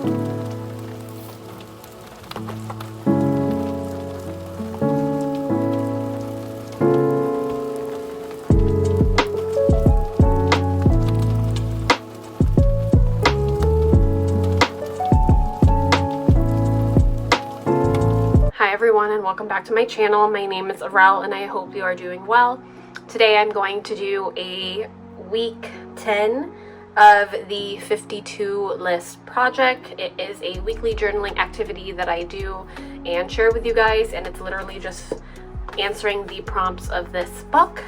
Everyone, and welcome back to my channel. My name is Arel and I hope you are doing well. Today I'm going to do a week 10 of the 52 list project. It is a weekly journaling activity that I do and share with you guys, and it's literally just answering the prompts of this book.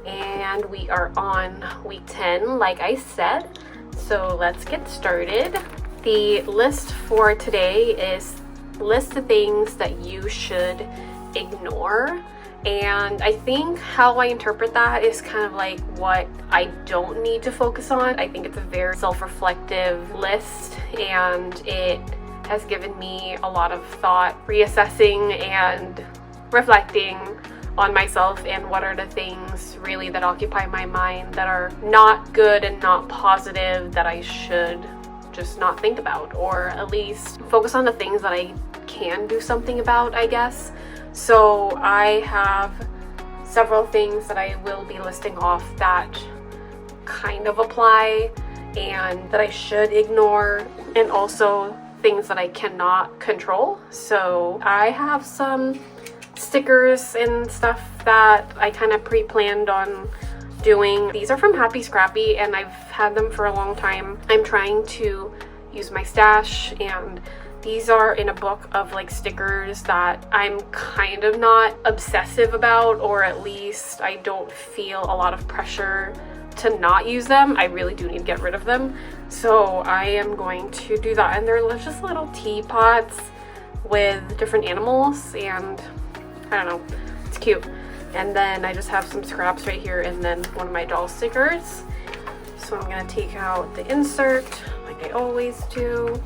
And we are on week 10, like I said. So let's get started. The list for today is list the things that you should ignore, and I think how I interpret that is kind of like what I don't need to focus on. I think it's a very self-reflective list, and it has given me a lot of thought, reassessing and reflecting on myself and what are the things really that occupy my mind that are not good and not positive that I should just not think about, or at least focus on the things that I can do something about, I guess. So I have several things that I will be listing off that kind of apply and that I should ignore, and also things that I cannot control. So I have some stickers and stuff that I kind of pre-planned on doing. These are from Happy Scrappy and I've had them for a long time. I'm trying to use my stash, and these are in a book of like stickers that I'm kind of not obsessive about, or at least I don't feel a lot of pressure to not use them. I really do need to get rid of them. So I am going to do that, and they're just little teapots with different animals, and I don't know, it's cute. And then I just have some scraps right here, and then one of my doll stickers. So I'm gonna take out the insert like I always do.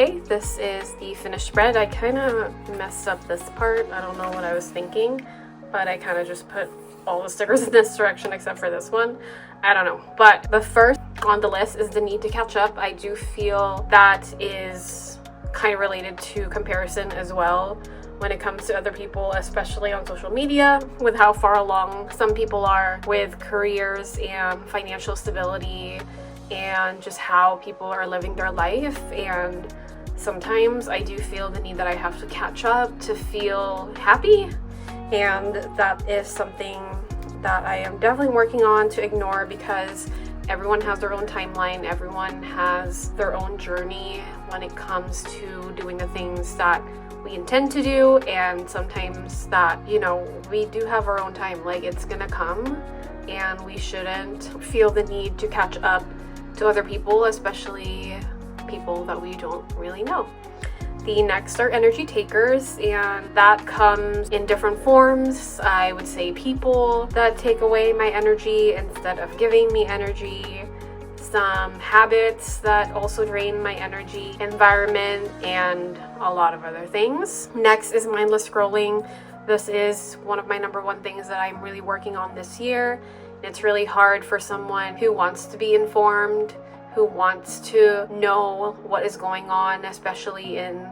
Okay, this is the finished spread. I kind of messed up this part. I don't know what I was thinking, but I kind of just put all the stickers in this direction except for this one. I don't know. But the first on the list is the need to catch up. I do feel that is kind of related to comparison as well when it comes to other people, especially on social media, with how far along some people are with careers and financial stability and just how people are living their life. And sometimes I do feel the need that I have to catch up to feel happy, and that is something that I am definitely working on to ignore, because everyone has their own timeline, everyone has their own journey when it comes to doing the things that we intend to do. And sometimes that, we do have our own time, like it's gonna come, and we shouldn't feel the need to catch up to other people, especially people that we don't really know. The next are energy takers, and that comes in different forms. I would say people that take away my energy instead of giving me energy, some habits that also drain my energy, environment, and a lot of other things. Next is mindless scrolling. This is one of my number one things that I'm really working on this year. It's really hard for someone who wants to be informed, who wants to know what is going on, especially in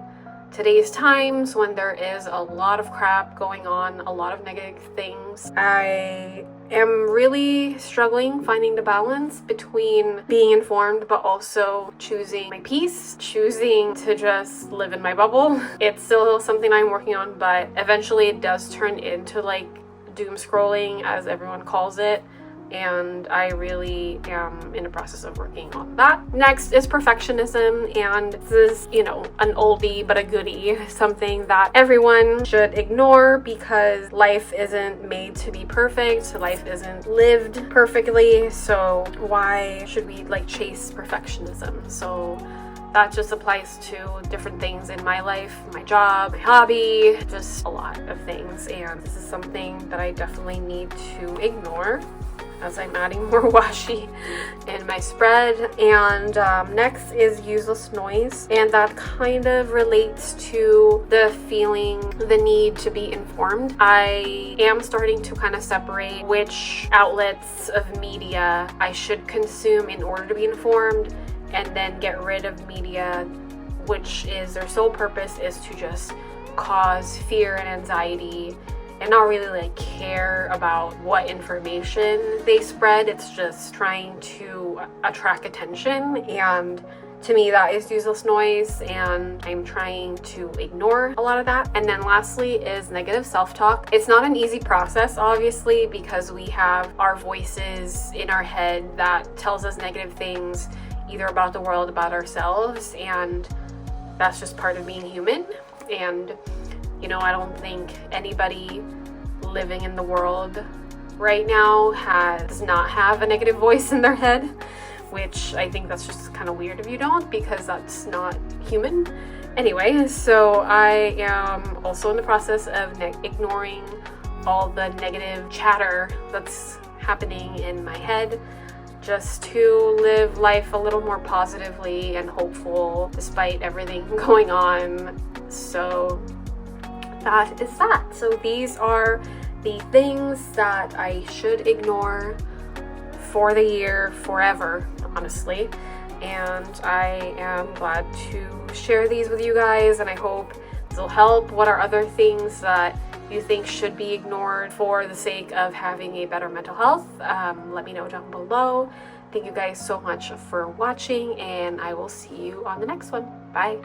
today's times when there is a lot of crap going on, a lot of negative things. I am really struggling finding the balance between being informed but also choosing my peace, choosing to just live in my bubble. It's still something I'm working on, but eventually it does turn into like doom scrolling, as everyone calls it. And I really am in the process of working on that. Next is perfectionism, and this is, an oldie but a goodie, something that everyone should ignore, because life isn't made to be perfect, life isn't lived perfectly, so why should we chase perfectionism? So that just applies to different things in my life, my job, my hobby, just a lot of things, and this is something that I definitely need to ignore as I'm adding more washi in my spread. And next is useless noise, and that kind of relates to the feeling, the need to be informed. I am starting to kind of separate which outlets of media I should consume in order to be informed, and then get rid of media which is their sole purpose is to just cause fear and anxiety and not really care about what information they spread. It's just trying to attract attention, and to me that is useless noise, and I'm trying to ignore a lot of that. And then lastly is negative self-talk. It's not an easy process, obviously, because we have our voices in our head that tells us negative things, either about the world, about ourselves, and that's just part of being human. And I don't think anybody living in the world right now does not have a negative voice in their head, which I think that's just kind of weird if you don't, because that's not human. Anyway, so I am also in the process of ignoring all the negative chatter that's happening in my head, just to live life a little more positively and hopeful despite everything going on. So that is that. So these are the things that I should ignore for the year, forever, honestly. And I am glad to share these with you guys, and I hope this will help. What are other things that you think should be ignored for the sake of having a better mental health? Let me know down below. Thank you guys so much for watching, and I will see you on the next one. Bye.